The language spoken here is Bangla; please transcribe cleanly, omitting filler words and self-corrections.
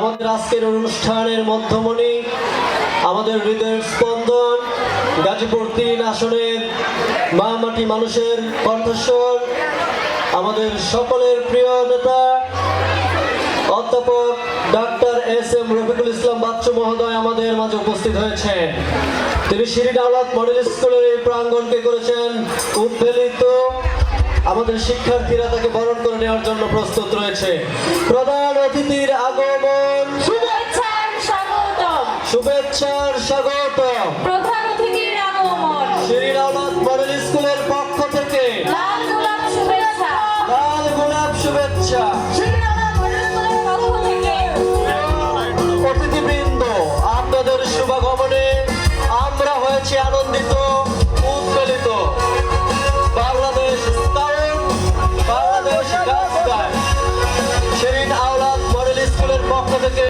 আমাদের আজকের অনুষ্ঠানের মধ্যমণি, আমাদের হৃদয়ের স্পন্দন, গাজীপুর ৩ আসনের মা মাটি মানুষের কণ্ঠস্বর, আমাদের সকলের প্রিয় নেতা অধ্যাপক ডক্টর এস.এম. রফিকুল ইসলাম বাচ্চু মহোদয় আমাদের মাঝে উপস্থিত হয়েছেন। তিনি শিরিন আওলাদ মডেল স্কুলের এই প্রাঙ্গণকে করেছেন উদ্বেলিত। আমাদের শিক্ষার্থীরা তাকে বরণ করে নেওয়ার জন্য প্রস্তুত রয়েছে। প্রধান অতিথির আগমন, শুভেচ্ছার স্বাগতম। শুভেচ্ছার স্বাগত। প্রধান অতিথির আগমন শিরিন আওলাদ মডেল স্কুলের পক্ষ